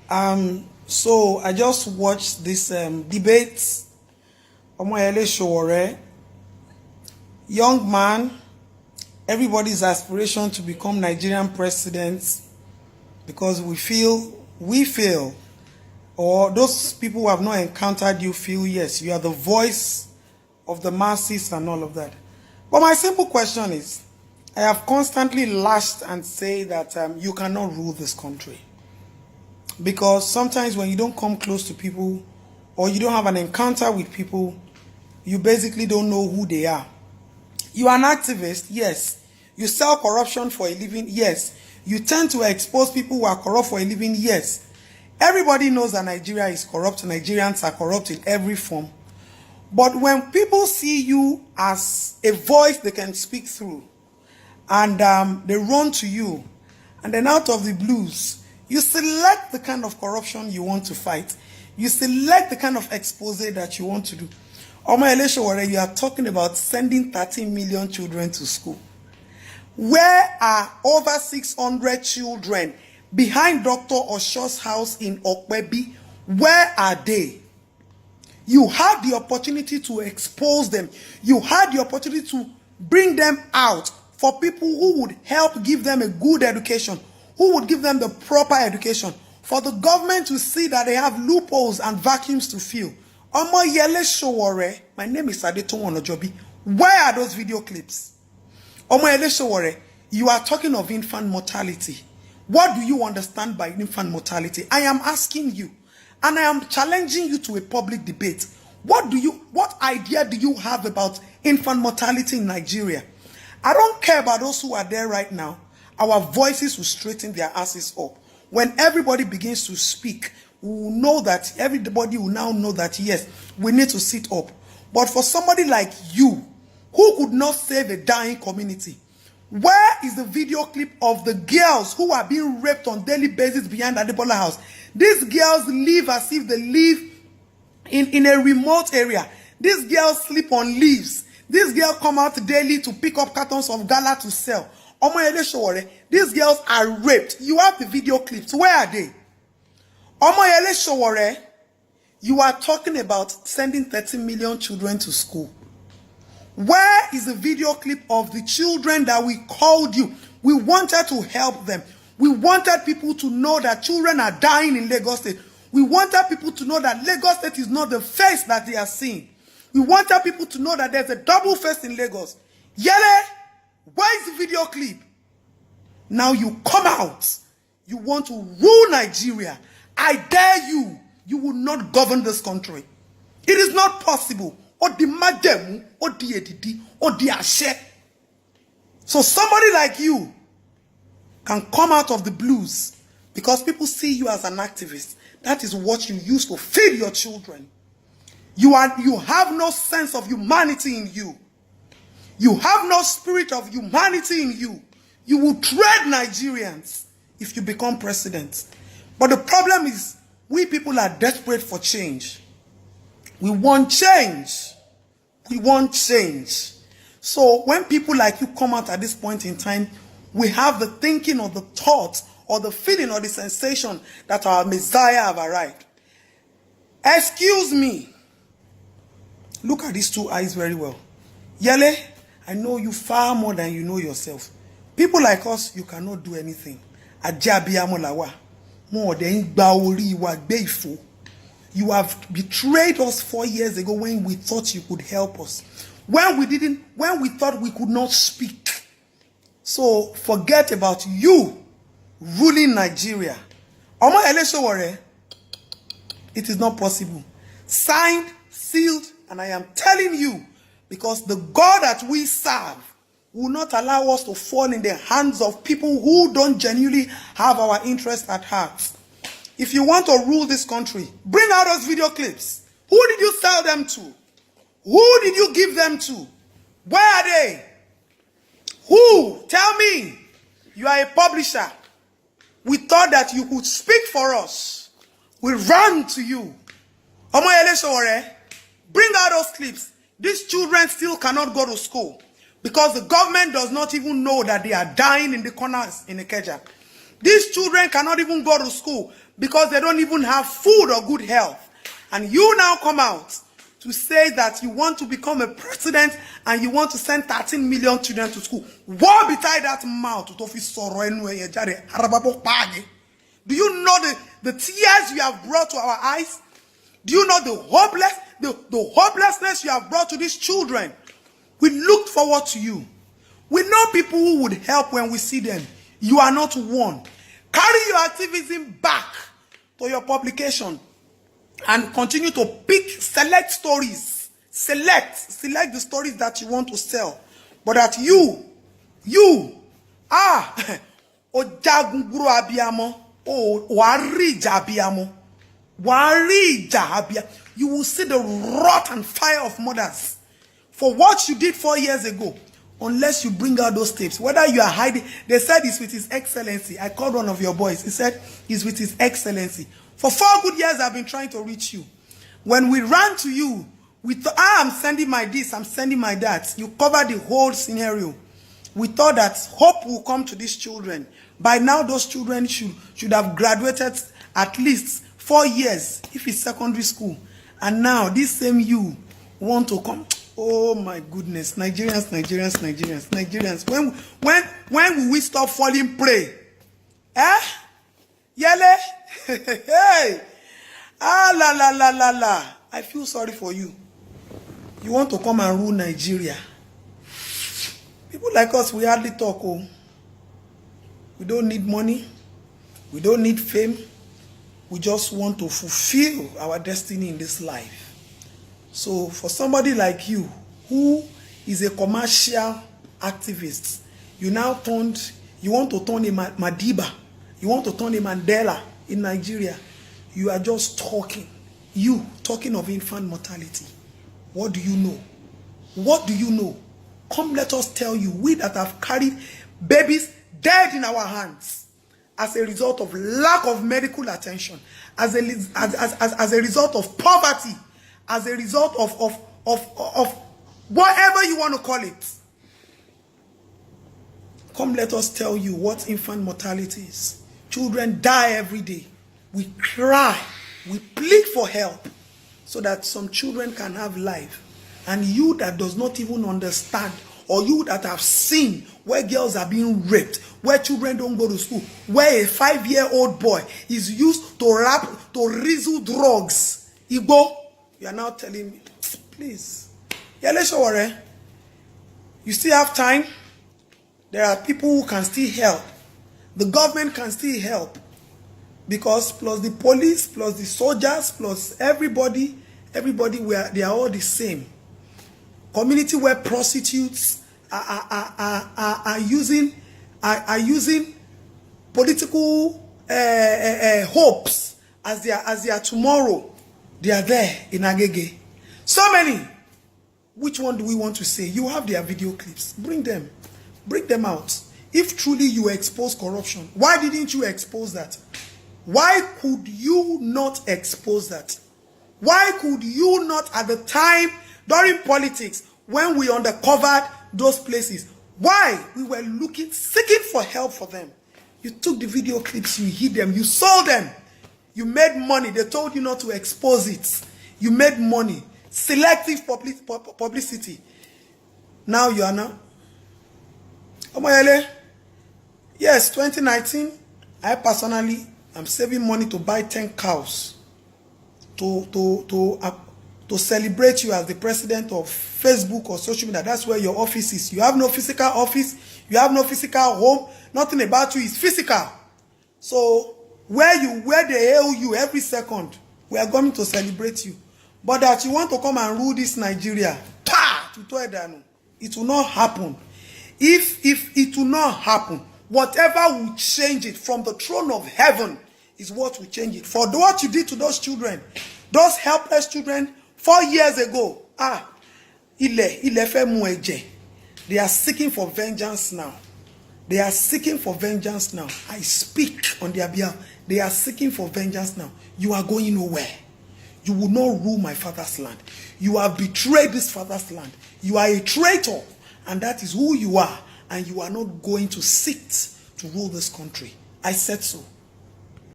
So I just watched this debate. Omoyele Sowore, young man, everybody's aspiration to become Nigerian president, because we feel, or those people who have not encountered you feel, yes, you are the voice of the masses and all of that. But my simple question is, I have constantly lashed and say that you cannot rule this country. Because sometimes when you don't come close to people or you don't have an encounter with people, you basically don't know who they are. You are an activist, yes. You sell corruption for a living, yes. You tend to expose people who are corrupt for a living, yes. Everybody knows that Nigeria is corrupt. Nigerians are corrupt in every form. But when people see you as a voice they can speak through, and they run to you, and then out of the blues, you select the kind of corruption you want to fight. You select the kind of expose that you want to do. Omoyele Sowore, you are talking about sending 13 million children to school. Where are over 600 children behind Dr. Osho's house in Okwebi? Where are they? You had the opportunity to expose them. You had the opportunity to bring them out for people who would help give them a good education, who would give them the proper education, for the government to see that they have loopholes and vacuums to fill. Omoyele Sowore, my name is Adeton Ojobi. Where are those video clips? Omoyele Sowore, you are talking of infant mortality. What do you understand by infant mortality? I am asking you, and I am challenging you to a public debate. What idea do you have about infant mortality in Nigeria? I don't care about those who are there right now. Our voices will straighten their asses up. When everybody begins to speak, we will know that, everybody will now know that, yes, we need to sit up. But for somebody like you, who could not save a dying community, where is the video clip of the girls who are being raped on daily basis behind Adebola House? These girls live as if they live in a remote area. These girls sleep on leaves. These girls come out daily to pick up cartons of gala to sell. Omoyele Sowore, these girls are raped. You have the video clips. Where are they? Omoyele Sowore, you are talking about sending 30 million children to school. Where is the video clip of the children that we called you? We wanted to help them. We wanted people to know that children are dying in Lagos State. We wanted people to know that Lagos State is not the face that they are seeing. We wanted people to know that there's a double face in Lagos. Yele, where is the video clip? Now you come out. You want to rule Nigeria. I dare you. You will not govern this country. It is not possible. Or the mademu, or the edidi, or the ashe. So somebody like you can come out of the blues because people see you as an activist. That is what you use to feed your children. You have no sense of humanity in you. You have no spirit of humanity in you. You will tread Nigerians if you become president. But the problem is, we people are desperate for change. We want change. We want change. So when people like you come out at this point in time, we have the thinking or the thought or the feeling or the sensation that our Messiah have arrived. Excuse me. Look at these two eyes very well. Yele, I know you far more than you know yourself. People like us, you cannot do anything. Ajabiamolawa. More than Baori wa Beifo. You have betrayed us 4 years ago when we thought you could help us. When we thought we could not speak. So forget about you ruling Nigeria. Omoyele Sowore, it is not possible. Signed, sealed, and I am telling you, because the God that we serve will not allow us to fall in the hands of people who don't genuinely have our interest at heart. If you want to rule this country, bring out those video clips. Who did you sell them to? Who did you give them to? Where are they? Who? Tell me. You are a publisher. We thought that you could speak for us. We ran to you. Omoyele Sowore, bring out those clips. These children still cannot go to school because the government does not even know that they are dying in the corners in Ikeja. These children cannot even go to school because they don't even have food or good health. And you now come out to say that you want to become a president and you want to send 13 million children to school. Woe betide that mouth. Do you know the tears you have brought to our eyes? Do you know the hopelessness you have brought to these children? We looked forward to you. We know people who would help when we see them. You are not one. Carry your activism back to your publication and continue to pick, select stories. Select the stories that you want to sell. But that you, Ojagunguru Abiyamo, Warija Abiyamo, Warija Abiyamo, you will see the wrath and fire of mothers for what you did 4 years ago. Unless you bring out those tapes, whether you are hiding, they said it's with His Excellency. I called one of your boys. He said it's with His Excellency. For 4 good years, I've been trying to reach you. When we ran to you, we thought, I'm sending my this, I'm sending my that. You covered the whole scenario. We thought that hope will come to these children. By now, those children should have graduated at least 4 years, if it's secondary school. And now, this same you want to come. Oh my goodness, Nigerians. When will we stop falling prey? Yele? Hey! La. I feel sorry for you. You want to come and rule Nigeria. People like us, we hardly talk. Oh. We don't need money. We don't need fame. We just want to fulfill our destiny in this life. So for somebody like you, who is a commercial activist, you want to turn a Madiba, you want to turn a Mandela in Nigeria. You are just talking. You talking of infant mortality. What do you know? What do you know? Come, let us tell you, we that have carried babies dead in our hands as a result of lack of medical attention, as a result of poverty, as a result of whatever you want to call it. Come, let us tell you what infant mortality is. Children die every day. We cry. We plead for help so that some children can have life. And you that does not even understand, or you that have seen where girls are being raped, where children don't go to school, where a 5-year-old boy is used to rizzle drugs, Igbo, you are now telling me, please, Omoyele Sowore, you still have time. There are people who can still help. The government can still help. Because plus the police, plus the soldiers, plus everybody, they are all the same. Community where prostitutes are using political hopes as their tomorrow. They are there in Agege. So many. Which one do we want to say? You have their video clips. Bring them. Bring them out. If truly you expose corruption, why didn't you expose that? Why could you not expose that? Why could you not, at the time during politics, when we uncovered those places, why we were seeking for help for them? You took the video clips, you hid them, you sold them. You made money. They told you not to expose it. You made money. Selective publicity. Now you are now. Omoyele, yes, 2019, I personally am saving money to buy 10 cows to celebrate you as the president of Facebook or social media. That's where your office is. You have no physical office. You have no physical home. Nothing about you is physical. So where they hail you every second, we are going to celebrate you. But that you want to come and rule this Nigeria, it will not happen. If it will not happen, whatever will change it from the throne of heaven is what will change it. For what you did to those children, those helpless children 4 years ago, they are seeking for vengeance now. They are seeking for vengeance now. I speak on their behalf. They are seeking for vengeance now. You are going nowhere. You will not rule my father's land. You have betrayed this father's land. You are a traitor. And that is who you are. And you are not going to sit to rule this country. I said so.